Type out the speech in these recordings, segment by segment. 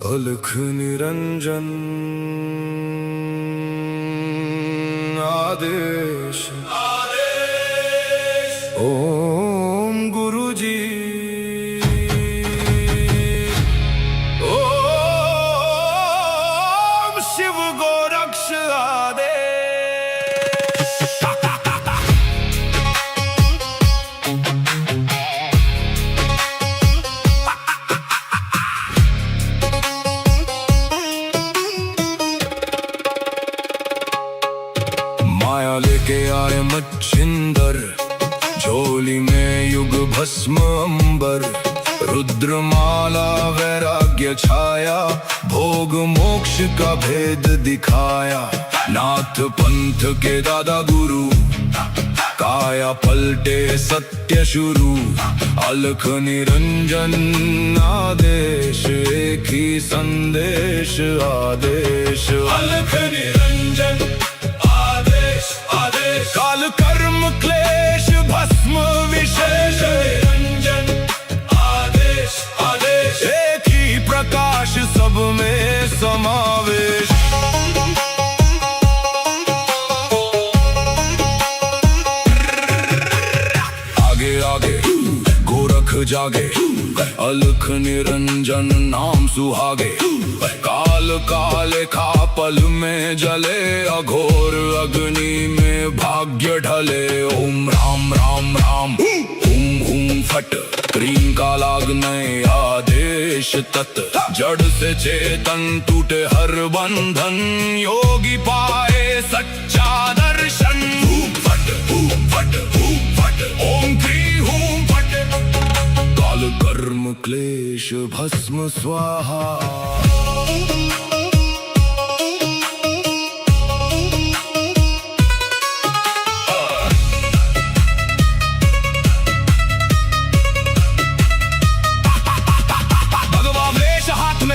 अलख निरंजन आदेश ओम गुरु जी ओम शिव गोरक्ष आदेश। माया लेके आए मच्छिंदर, झोली में युग भस्म अंबर। रुद्रमाला वैराग्य छाया, भोग मोक्ष का भेद दिखाया। नाथ पंथ के दादा गुरु, काया पलटे सत्य शुरू। अलख निरंजन आदेश, एक ही संदेश आदेश। अलख निरंजन काल कर्म क्लेश भस्म विशेष। निरंजन आदेश आदेश, एक ही प्रकाश सब में समावेश। आगे आगे गोरख जागे, अलख निरंजन नाम सुहागे। काल काले खा पल में जले, अघोर अग्नि में भाग्य ढले। ओम राम राम राम हुम हुम फट, क्रीम का लागने आदेश तत्। जड़ से चेतन टूटे हर बंधन, योगी पाए सच्चा दर्शन। हुम फट ओम क्रीम हुम फट। काल कर्म क्लेश भस्म स्वाहा।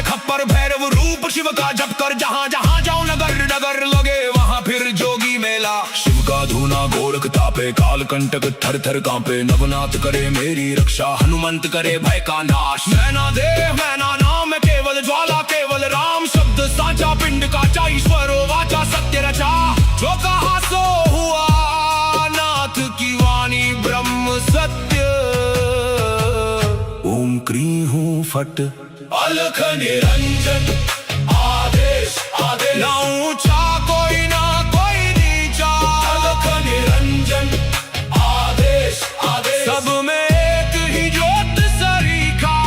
खप्पर भैरव रूप शिव का जप कर, जहाँ जहाँ जाऊं नगर नगर लगे वहाँ फिर जोगी मेला। शिव का धूना गोरख तापे, काल कंटक थर थर कांपे। नवनाथ करे मेरी रक्षा, हनुमंत करे भय का नाश। मैना देव मैना नाम केवल ज्वाला, केवल राम शब्द साचा। पिंड का चा ईश्वरो वाचा, सत्य रचा। जो कहा सो हुआ, नाथ की वाणी ब्रह्म सत्य। ओम क्रीं हूँ फट, अलख निरंजन आदेश आदेश। ना ऊंचा कोई ना कोई नीचा, अलख निरंजन आदेश आदेश। सब में एक ही ज्योत सरीखा।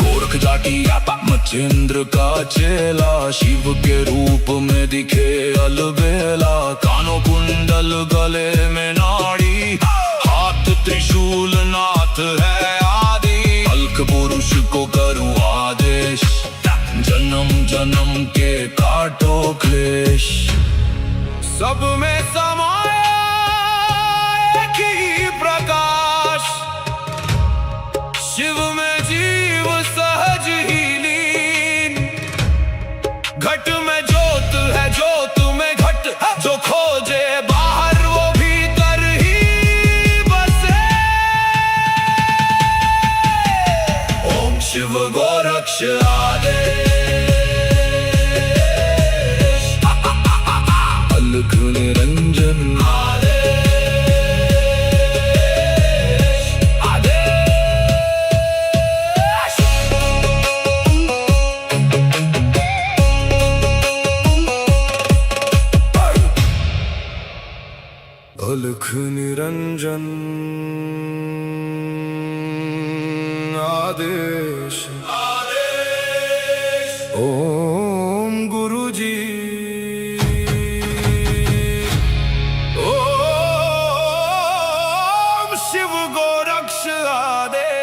गोरख जाटी मच्छिंद्र का चेला, शिव के रूप में दिखे अलबेला। कानों कुंडल गले में नाड़ी, हाथ त्रिशूल नाथ है आदि। अलख पुरुष को करूं आदेश, जन्म जन्म के काटो क्लेश। सब में समाया एक ही प्रकाश, शिव में जीव सहज ही लीन। घट में ज्योत है, ज्योत में घट। जो खोजे बाहर वो भीतर ही बसे। ओम शिव गोरक्ष आदेश। अलख निरंजन आदेश आदेश। अलख निरंजन आदेश ओम गुरु जी ओम शिव गोरक्ष आदेश।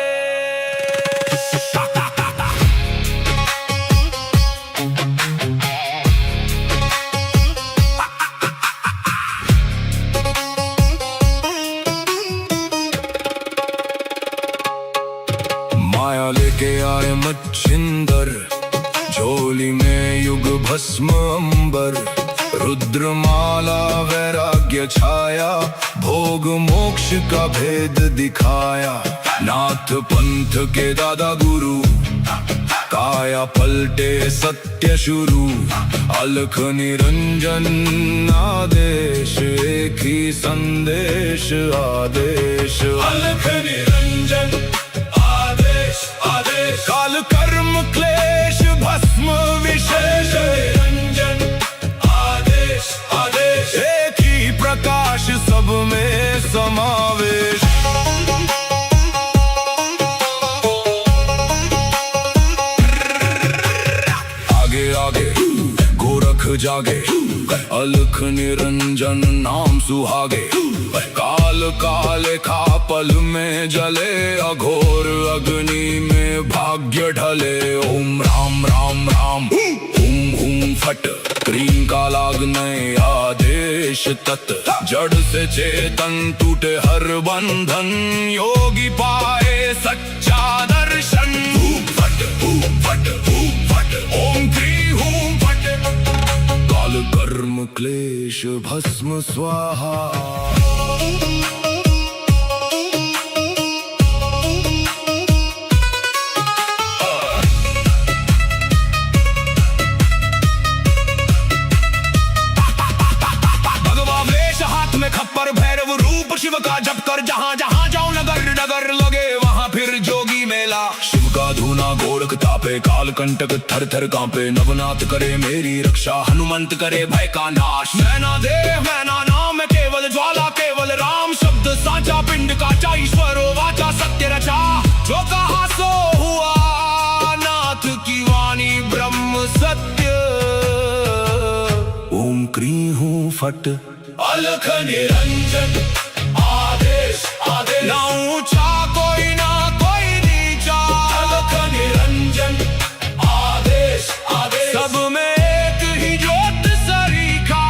माया लेके आए मच्छिंदर, झोली में युग भस्म अंबर। रुद्रमाला वैराग्य छाया, भोग मोक्ष का भेद दिखाया। नाथ पंथ के दादा गुरु, काया पलटे सत्य शुरू। अलख निरंजन आदेश, एक ही संदेश आदेश। अलख निरंजन आदेश आदेश, काल कर्म क्लेश भस्म विशेष। निरंजन आदेश आदेश, एक ही प्रकाश सब में समावेश। गोरख जागे, अलख निरंजन नाम सुहागे। काल काले खा पल में जले, अघोर अग्नि में भाग्य ढले। ओम राम राम राम, हुम हुम फट, क्रीम का लागने आदेश तत्। जड़ से चेतन टूटे हर बंधन, योगी पाए सच्चा दर्शन। फट फट फट, ओम क्रीम हुम फट, काल कर्म क्लेश भस्म स्वाहा। खप्पर भैरव रूप शिव का जप कर, जहाँ जहाँ जाओ नगर नगर लगे वहाँ फिर जोगी मेला। शिव का धूना गोरख तापे, काल कंटक थर थर कांपे। नवनाथ करे मेरी रक्षा, हनुमंत करे भय का नाश। मैना देव मैना नाम है केवल ज्वाला, केवल राम शब्द साचा। पिंड काचा ईश्वरो वाचा, सत्य रचा। जो कहा सो हुआ, नाथ की वाणी ब्रह्म सत्य। ओम क्री हूँ फट, अलख निरंजन आदेश आदेश। ना ऊंचा कोई ना कोई नीचा, अलख निरंजन आदेश आदेश। सब में एक ही ज्योत सरीखा।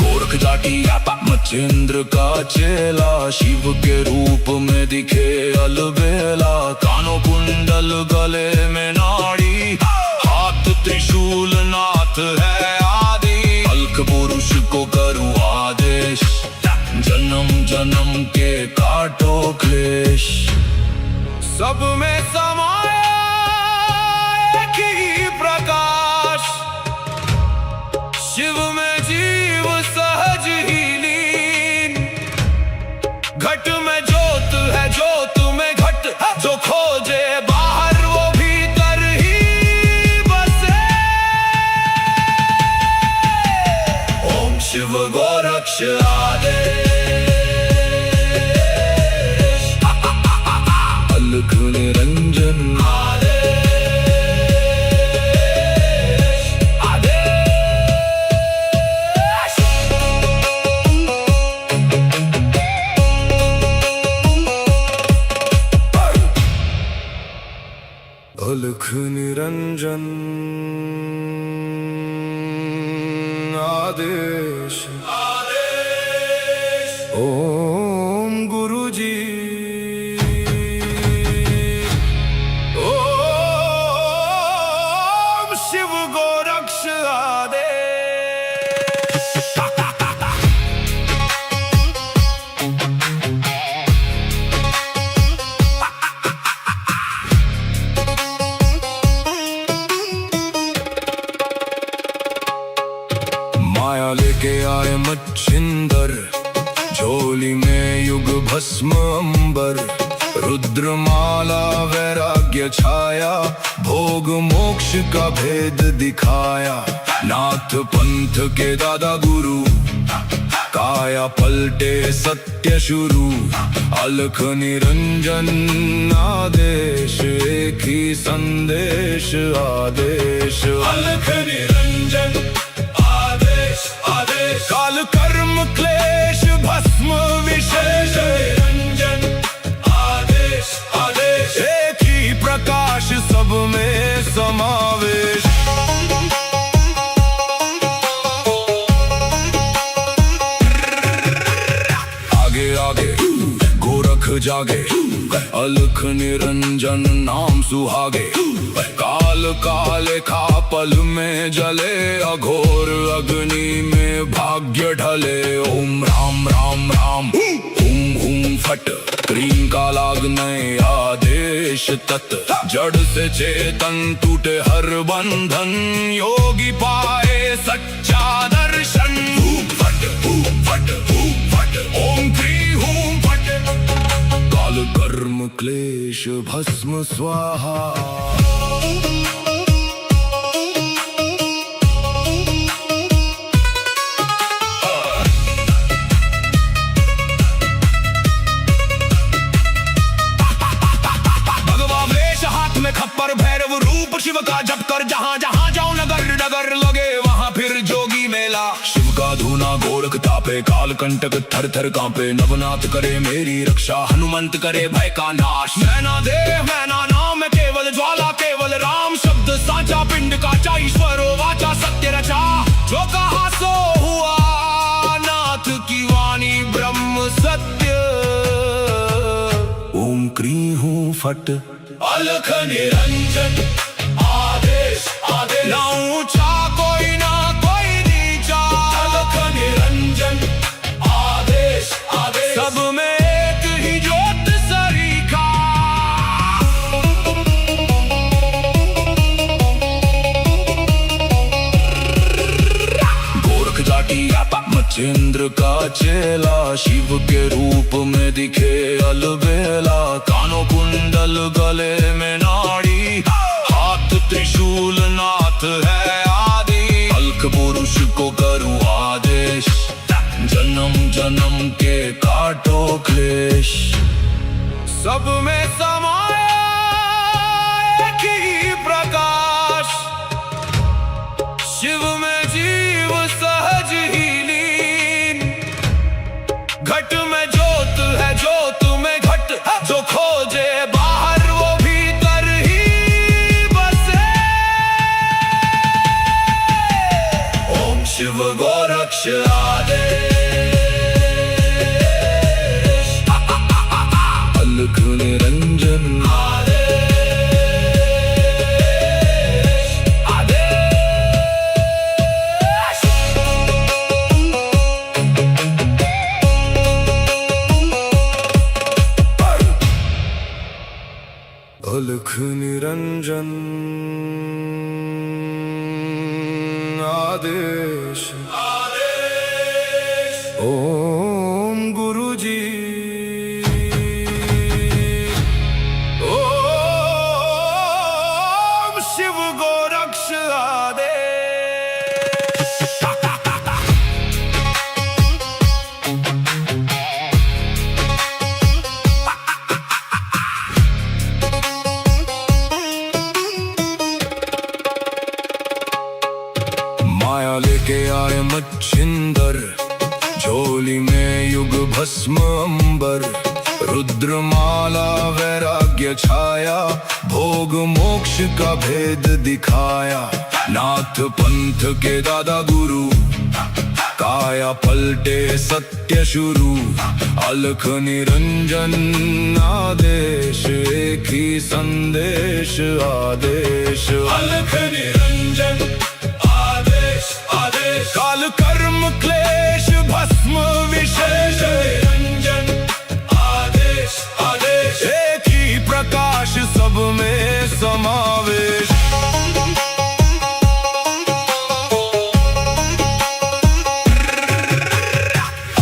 गोरख जाटी मचेंद्र का चेला, शिव के रूप में दिखे अलबेला। कानों कुंडल गले में नाड़ी, हाथ त्रिशूल नाथ है आदि। अलख पुरुष को करूं आदेश, जन्म जन्म के काटो क्लेश। सब में समाया एक ही प्रकाश, शिव में जीव सहज ही लीन। घट में ज्योत है, ज्योत में घट, जो खोजे बाहर वो भीतर ही बसे। ओम शिव गोरक्ष आदेश, अलख निरंजन आदेश आदेश। अलख निरंजन आदेश आदेश। ओम गुरुजी, ओम शिव गोरक्ष आदेश। माया लेके आए मच्छिंदर, झोली में युग भस्म अंबर। रुद्रमाला वैराग्य छाया, भोग मोक्ष का भेद दिखाया। नाथ पंथ के दादा गुरु, काया पलटे सत्य शुरू। अलख निरंजन आदेश, एक ही संदेश आदेश। अलख निरंजन आदेश आदेश, काल कर्म क्लेश भस्म विशेष। निरंजन आदेश आदेश, एक ही प्रकाश सब में समावेश। आगे आगे गोरख जागे, अलख निरंजन नाम सुहागे काल काले खा पल में जले अघोर अग्नि में भाग्य ढले। ओम राम राम राम हुम हुम फट क्रीम का लागने आदेश तत् जड़ से चेतन टूटे हर बंधन योगी पाए सच्चा दर्शन। फट फट फट ओम क्री हूं फट काल कर्म क्लेश भस्म स्वाहा। खप्पर भैरव रूप शिव का जप कर जहां जहां जाऊं नगर नगर लगे वहां फिर जोगी मेला। शिव का धूना गोरख तापे काल कंटक थर थर कांपे नवनाथ करे मेरी रक्षा हनुमंत करे भय का नाश। मैना देव मैना नाम केवल ज्वाला केवल राम शब्द साचा पिंड का चा ईश्वर वाचा सत्य रचा जो कहा सो हुआ नाथ की वाणी ब्रह्म सत्य। ओम क्री हूं फट अलख निरंजन आदेश आदेश ना ऊंचा कोई ना कोई नीचा। अलख निरंजन आदेश आदेश सब में एक ही ज्योत सरीखा। गोरख जाटी मचेंद्र का चेला शिव के रूप में दिखे अलबेला। कानों कुंडल गले में नाड़ी हाथ त्रिशूल नाथ है आदि। अलख पुरुष को करूं आदेश जन्म जन्म के काटो क्लेश। सब में समाया एक ही प्रकाश शिव में जीव सहज ही लीन। घट में ज्योत है ज्योत में घट जो खोजे बाहर वो भीतर ही बसे। ओम शिव गोरक्ष आदेश अलख निरंजन आदेश आदेश। अलख निरंजन आदेश आदेश। ओम गुरु जी ओम शिव गोरक्ष आदेश। माया लेके आए मच्छिंदर झोली में युग भस्म अंबर। रुद्रमाला वैराग्य छाया भोग मोक्ष का भेद दिखाया। नाथ पंथ के दादा गुरु काया पलटे सत्य शुरू। अलख निरंजन आदेश एक ही संदेश आदेश। अलख निरंजन आदेश आदेश काल कर्म क्लेश भस्म विशेष। निरंजन आदेश आदेश एक ही प्रकाश सब में समावेश।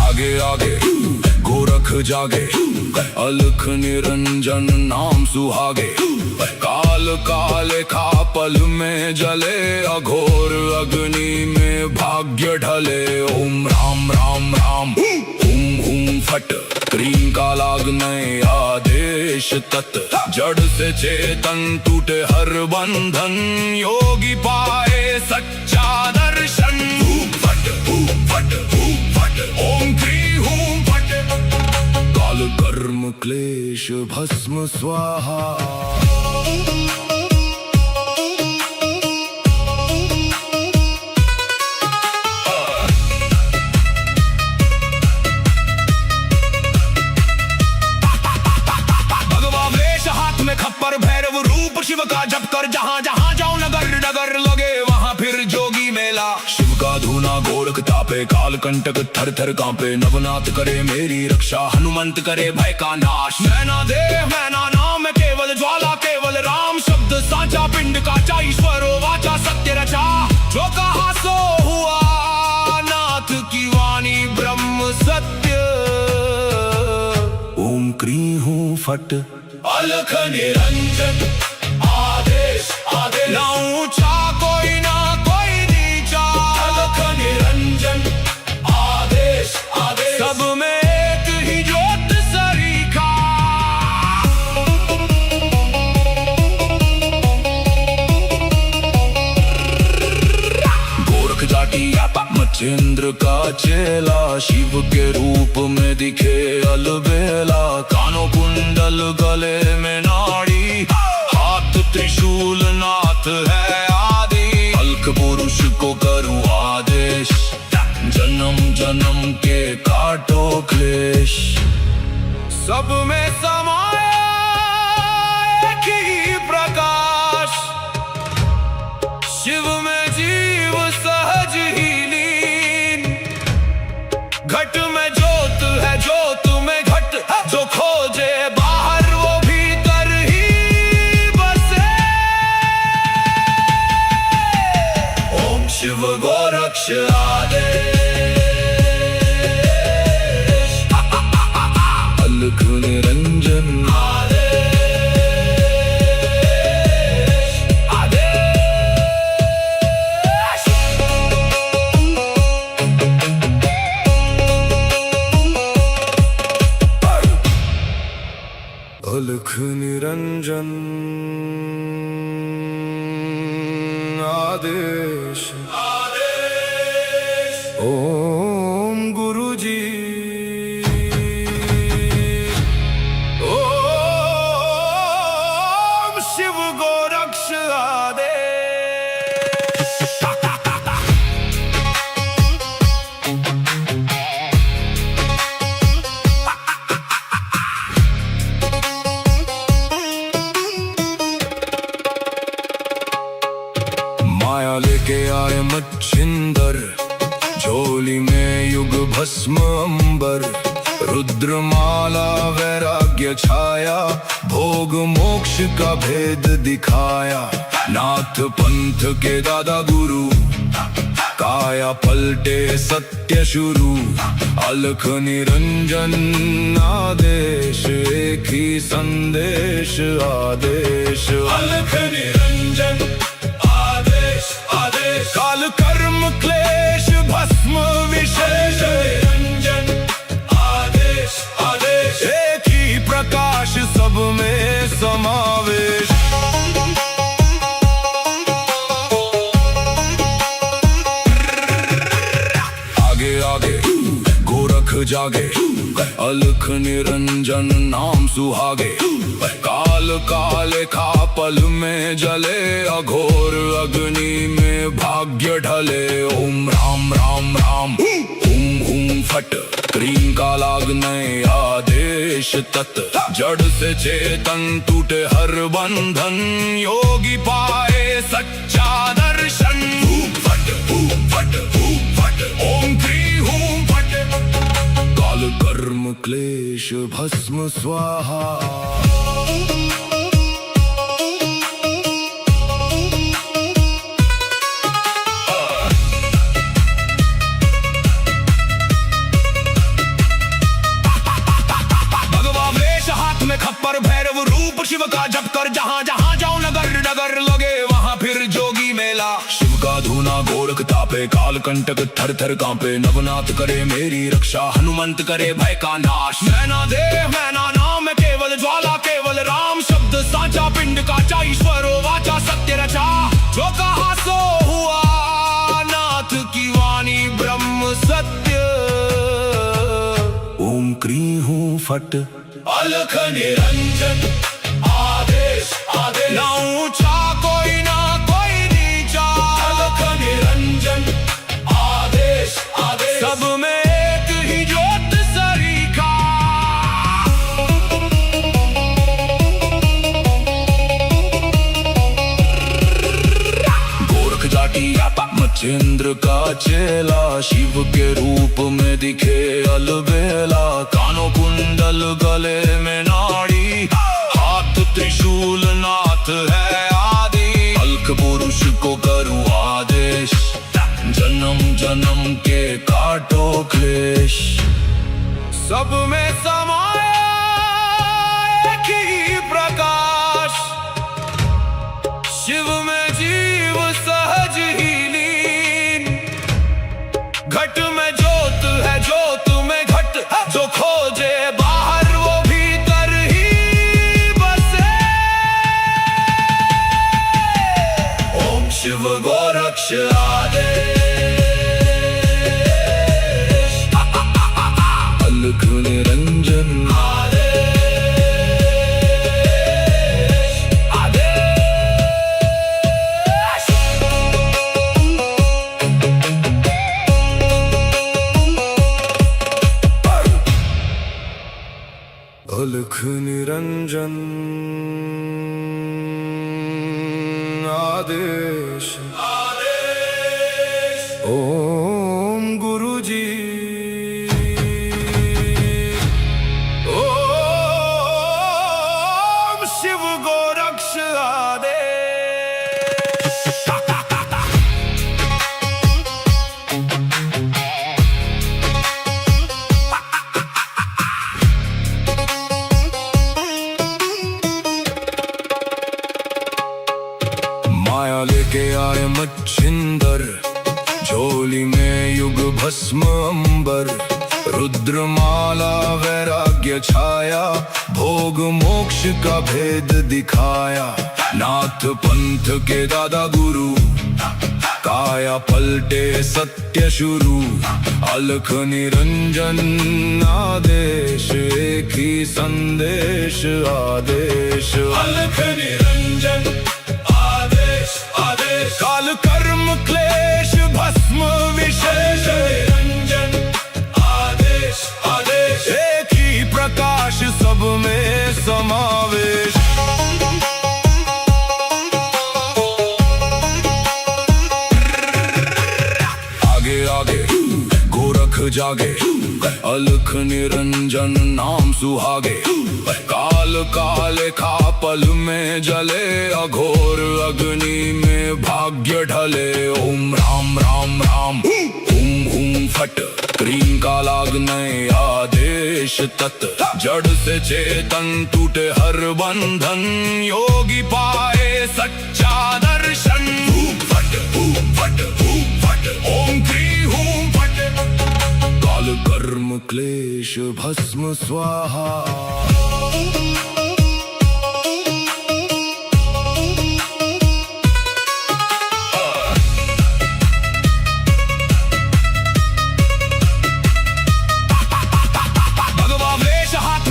आगे आगे गोरख जागे अलख निरंजन नाम सुहागे काल काले खा पल में जले अघोर अग्नि में भाग्य ढले। ओम राम राम राम हुम हुम फट क्रीम का लागने आदेश तत् जड़ से चेतन टूटे हर बंधन योगी पाए सच्चा दर्शन। फट फट फट ओम क्री हूं फट काल कर्म क्लेश भस्म स्वाहा। धूना गोरख तापे, काल कंटक थर थर कांपे। नवनाथ करे मेरी रक्षा, हनुमंत करे भय का नाश। मैना देव मैना नाम केवल ज्वाला, केवल राम शब्द साचा। पिंड काचा ईश्वरो वाचा, सत्य रचा। जो कहा सो हुआ, नाथ की वाणी ब्रह्म सत्य। ओम क्री हूँ फट, अलख निरंजन। आदेश आदेश, ना ऊंचा कोई ना कोई नीचा। अलख निरंजन, आदेश आदेश, सब में एक ही ज्योत सरीखा। गोरख जाटी मचेंद्र का चेला, शिव के रूप में दिखे अलबेला। कानों कुंडल गले में नाड़ी, हाथ त्रिशूल नाथ है आदि। अलख पुरुष को करूं आदेश, जन्म जन्म के काटो क्लेश। सब में समाया एक ही प्रकाश, शिव में जीव सहज ही लीन। घट में ज्योत है, ज्योत में घट। जो खोजे बाहर वो भीतर ही बसे। ओम शिव गोरक्ष आदेश, अलख निरंजन आदेश, आदेश। अलख निरंजन आदेश, आदेश। ओम गुरुजी, ओम शिव गोरक्ष आदेश। माया लेके आए मच्छिंदर, झोली में युग भस्म अंबर। रुद्रमाला वैराग्य छाया, भोग मोक्ष का भेद दिखाया। नाथ पंथ के दादा गुरु, काया पलटे सत्य शुरू। अलख निरंजन आदेश, एक ही संदेश आदेश। अलख निरंजन आदेश, आदेश। काल कर्म क्लेश भस्म विशेष। निरंजन आदेश, आदेश। एक ही प्रकाश, सब में समावेश। आगे आगे गोरख जागे, अलख निरंजन नाम सुहागे। काल काले खा पल में जले, अघोर अग्नि में भाग्य ढले। ओम राम राम राम, हुम हुम फट। क्रीम का लागने आदेश तत्, जड़ से चेतन टूटे हर बंधन। योगी पाए सच्चा दर्शन। फट फट फट, ओम क्री हूं फट। काल कर्म क्लेश भस्म स्वाहा। खप्पर भैरव रूप शिव का जप कर, जहाँ जहाँ जाओ नगर नगर लगे वहाँ फिर जोगी मेला। शिव का धूना गोरख तापे, काल कंटक थर थर कांपे। नवनाथ करे मेरी रक्षा, हनुमंत करे भय का नाश। मैना देव मैना नाम केवल ज्वाला, केवल राम शब्द साचा। पिंड काचा ईश्वरो वाचा, सत्य रचा। जो कहा सो हुआ, नाथ की वाणी ब्रह्म सत्य। ओम क्री हूँ फट, अलख निरंजन आदेश, आदेश। ना ऊंचा कोई ना कोई नीचा। अलख निरंजन आदेश, आदेश, सब में एक ही ज्योत सरीखा। गोरख जाटी मच्छिंद्र का चेला शिव के रूप में दिखे अलबेला। कानों कुंडल गले में नाड़ी, हाथ त्रिशूल नाथ है आदि। अलख पुरुष को करूँ आदेश, जन्म जन्म के काटो क्लेश। सब में समाया एक ही प्रकाश, शिव में जीव सहज ही लीन। घट में ज्योत है, ज्योत में घट, जो खोजे बाहर वो भीतर ही बसे। ओम शिव गोरक्ष आदेश, अलख निरंजन आदेश, आदेश। अलख निरंजन आदेश, आदेश। ओम गुरु जी, ओम शिव गोरक्ष आदेश। माया लेके आए मच्छिंदर, झोली में युग भस्म अंबर। रुद्रमाला वैराग्य छाया, भोग मोक्ष का भेद दिखाया। नाथ पंथ के दादा गुरु, काया पलटे सत्य शुरू। अलख निरंजन आदेश, एक ही संदेश आदेश। अलख निरंजन आदेश, आदेश। काल कर्म क्लेश भस्म विशेष, निरंजन आदेश, आदेश। एक ही प्रकाश सब में समावेश। आगे आगे गोरख जागे, अलख निरंजन नाम सुहागे। काल काले खा पल में जले, अघोर अग्नि में भाग्य ढले। ओम राम राम राम, हुम हुम फट, क्रीम का लागने आदेश तत्। जड़ से चेतन टूटे हर बंधन, योगी पाए सच्चा दर्शन। हुम फट, हुम फट, हुम फट, ओम क्री हुम फट। काल कर्म क्लेश भस्म स्वाहा।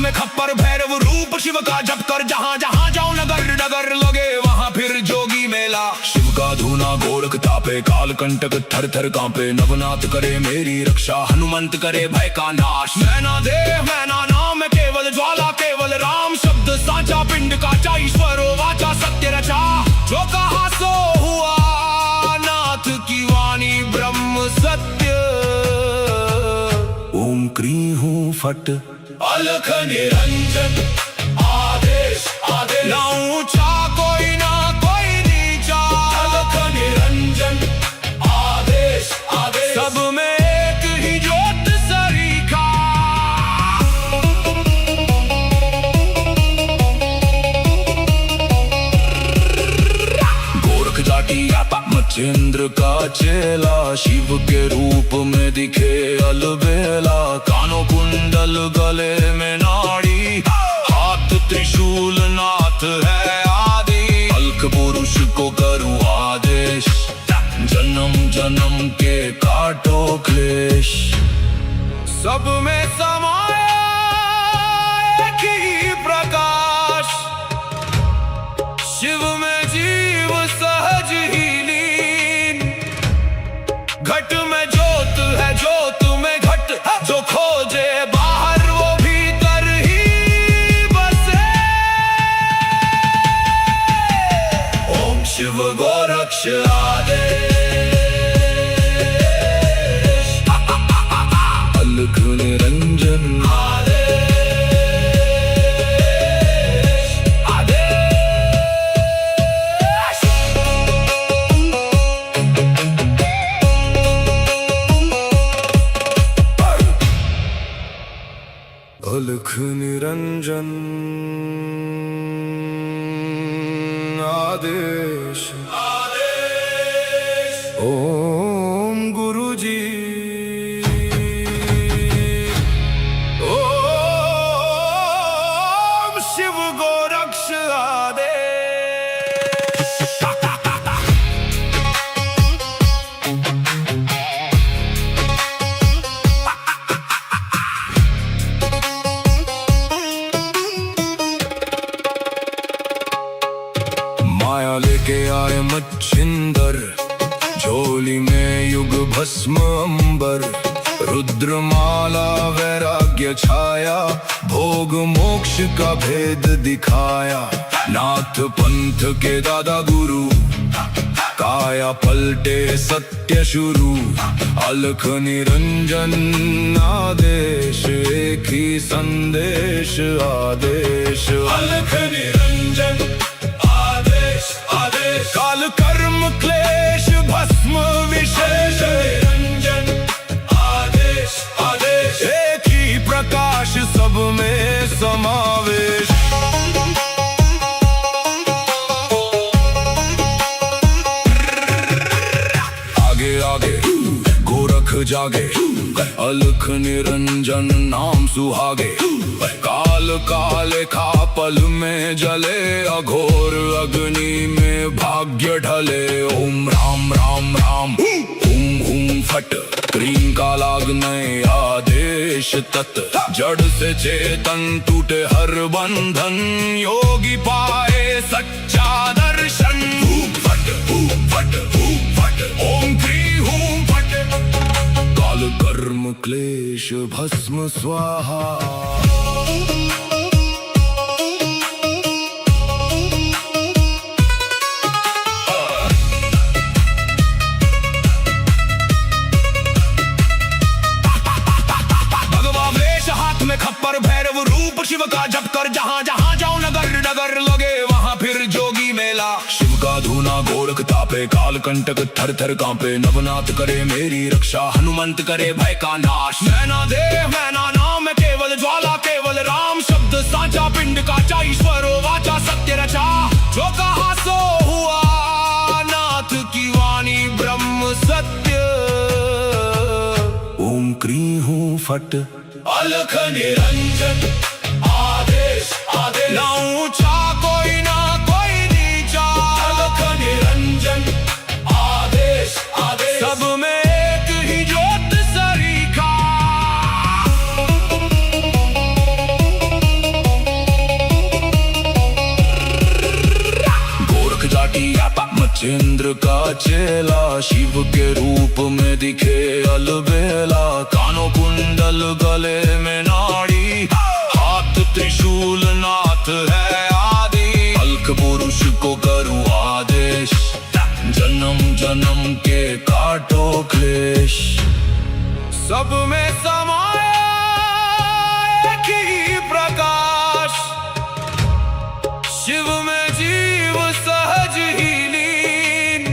खप्पर भैरव रूप शिव का जप कर, जहाँ जहाँ जाऊं नगर नगर लगे वहाँ फिर जोगी मेला। शिव का धूना गोरख तापे, काल कंटक थर थर कांपे। नवनाथ करे मेरी रक्षा, हनुमंत करे भय का नाश। मैना देह मैना नाम है केवल ज्वाला, केवल राम शब्द साचा। पिंड काचा ईश्वरो वाचा, सत्य रचा। जो कहा सो हुआ, नाथ की वाणी ब्रह्म सत्य। ओम क्री हूँ फट, अलख निरंजन आदेश, आदेश। ना ऊंचा कोई ना कोई नीचा, अलख निरंजन आदेश, आदेश। सब में एक ही ज्योत सरीखा। गोरख जाटी आता मच्छिंद्र का चेला, शिव के रूप में दिखे अलबेला। कानों कुंडल गले में नाड़ी, हाथ त्रिशूल नाथ है आदि। अलख पुरुष को करूँ आदेश, जन्म जन्म के काटो क्लेश। सब में समाया एक ही प्रकाश, शिव में जीव सहज ही लीन। घट में ज्योत है, ज्योत में घट, जो खोजे बाहर वो भीतर ही बसे। ओम शिव गोरक्ष आदेश। अलख निरंजन आदेश ओम गुरुजी ओम शिव गोरक्ष आदेश। माया लेके आए मच्छिंदर, झोली में युग भस्म अंबर। रुद्रमाला वैराग्य छाया, भोग मोक्ष का भेद दिखाया। नाथ पंथ के दादा गुरु, काया पलटे सत्य शुरू। अलख निरंजन आदेश, एक ही संदेश आदेश। अलख निरंजन आदेश, काल कर्म क्लेश भस्म विशेष। निरंजन आदेश आदेश, एक ही प्रकाश सब में समावेश। आगे आगे गोरख जागे, अलख निरंजन नाम सुहागे। काल काले खा पल में जले, अघोर अग्नि में भाग्य ढले। ओम राम राम राम हुम हुम फट, क्रीम का लागने आदेश तत्। जड़ से चेतन टूटे हर बंधन, योगी पाए सच्चा दर्शन। फट फट फट, ओम क्री हूं फट। काल कर्म क्लेश भस्म स्वाहा। खप्पर भैरव रूप शिव का जप कर, जहाँ जहाँ जाओ नगर नगर लगे वहाँ फिर जोगी मेला। शिव का धूना गोरख तापे, काल कंटक थर थर कांपे। नवनाथ करे मेरी रक्षा, हनुमंत करे भय का नाश। मैना देह मैना नाम केवल ज्वाला, केवल राम शब्द साचा। पिंड काचा ईश्वरो वाचा, सत्य रचा। जो कहा सो हुआ, नाथ की वाणी ब्रह्म सत्य। ओम क्री हूं फट, अलख निरंजन आदेश आदेश। ना ऊंचा कोई ना कोई नीचा, अलख निरंजन आदेश आदेश। सब में एक ही ज्योत सरीखा। गोरख जाटी मच्छिंद्र का चेला, शिव के रूप में दिखे अलबेला। कानों कुंडल गले में नाड़ी, हाथ त्रिशूल नाथ है आदि। अलख पुरुष को करूं आदेश, जन्म जन्म के काटो क्लेश। सब में समाया एक ही प्रकाश, शिव में जीव सहज ही लीन।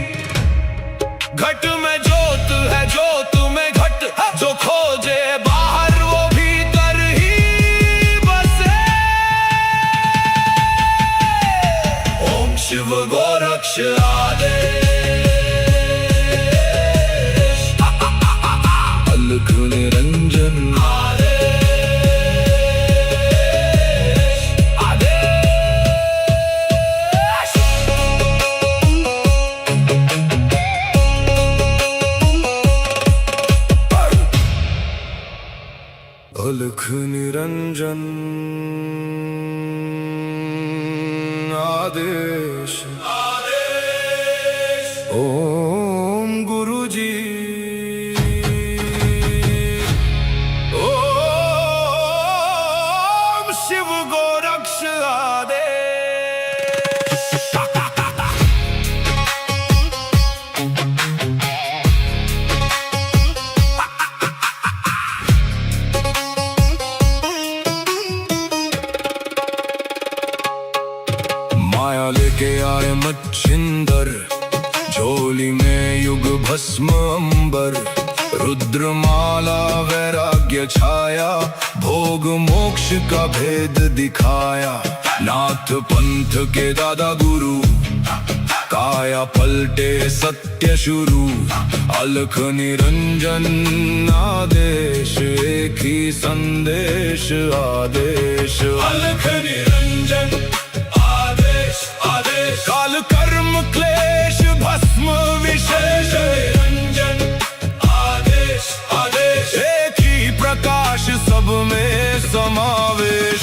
घट में ज्योत है, ज्योत में घट। जो खोजे बाहर वो भीतर ही बसे। ओम शिव गोरक्ष आदेश। अलख निरंजन अलख निरंजन आदेश ओम गुरुजी ओम शिव गोरक्ष आदेश। माया लेके आए मच्छिंदर, झोली में युग भस्म अंबर। रुद्रमाला वैराग्य छाया, भोग मोक्ष का भेद दिखाया। नाथ पंथ के दादा गुरु, काया पलटे सत्य शुरू। अलख निरंजन आदेश, एक ही संदेश आदेश। अलख निरंजन आदेश आदेश, काल कर्म क्लेश भस्म विशेष। निरंजन आदेश आदेश, एक ही प्रकाश सब में समावेश।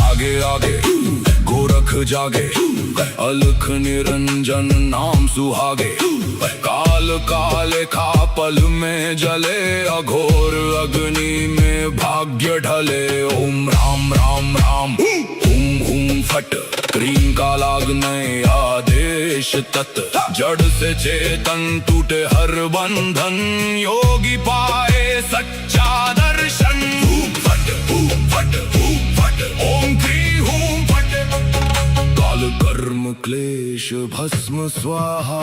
आगे आगे गोरख जागे, अलख निरंजन नाम सुहागे। काल काले खा पल में जले, अघोर अग्नि में भाग्य ढले। ओम राम राम राम हुम हुम फट, क्रीम का लागने आदेश तत्। जड़ से चेतन टूटे हर बंधन, योगी पाए सच्चा दर्शन। हुम फट हुम फट हुम फट, ओम क्री हुम फट। काल कर्म क्लेश भस्म स्वाहा।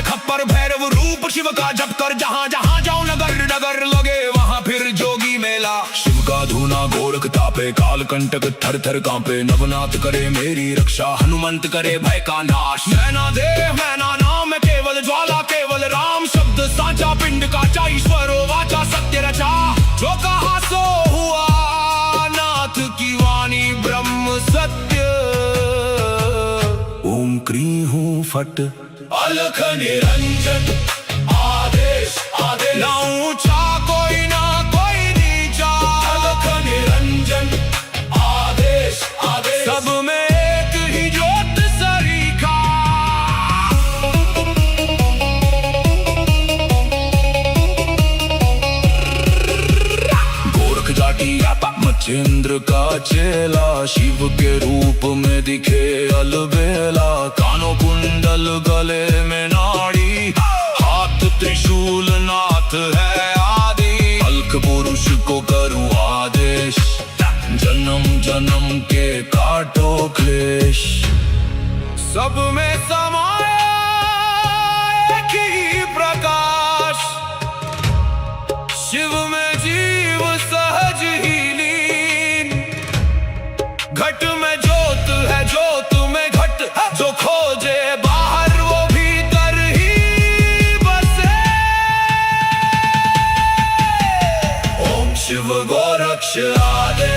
खप्पर भैरव रूप शिव का जप कर, जहाँ जहाँ जाऊं नगर नगर लगे वहाँ फिर जोगी मेला। शिव का धूना गोरख तापे, काल कंटक थर थर कांपे। नवनाथ करे मेरी रक्षा, हनुमंत करे भय का नाश। मैना देव मैना नाम है केवल ज्वाला, केवल राम शब्द साचा। पिंड काचा ईश्वरो वाचा, सत्य रचा। जो कहा सो हुआ, नाथ की वाणी ब्रह्म सत्य। ओम क्री हूँ फट, अलख निरंजन आदेश आदेश। ना ऊंचा कोई ना कोई नीचा, अलख निरंजन आदेश आदेश। सब में एक ही ज्योत सरीखा। गोरख जाटी मच्छिंद्र का चेला, शिव के रूप में दिखे अलबेला। कानों कुंडल गले में नाड़ी, हाथ त्रिशूल नाथ है आदि। अलख पुरुष को करूं आदेश, जन्म जन्म के काटो क्लेश। सब में समाया एक ही प्रकाश, शिव में जीव सहज ही लीन। घट में ज्योत है, ज्योत में घट। जो खोजे बाहर वो भीतर ही बसे। ओम शिव गोरक्ष आदेश।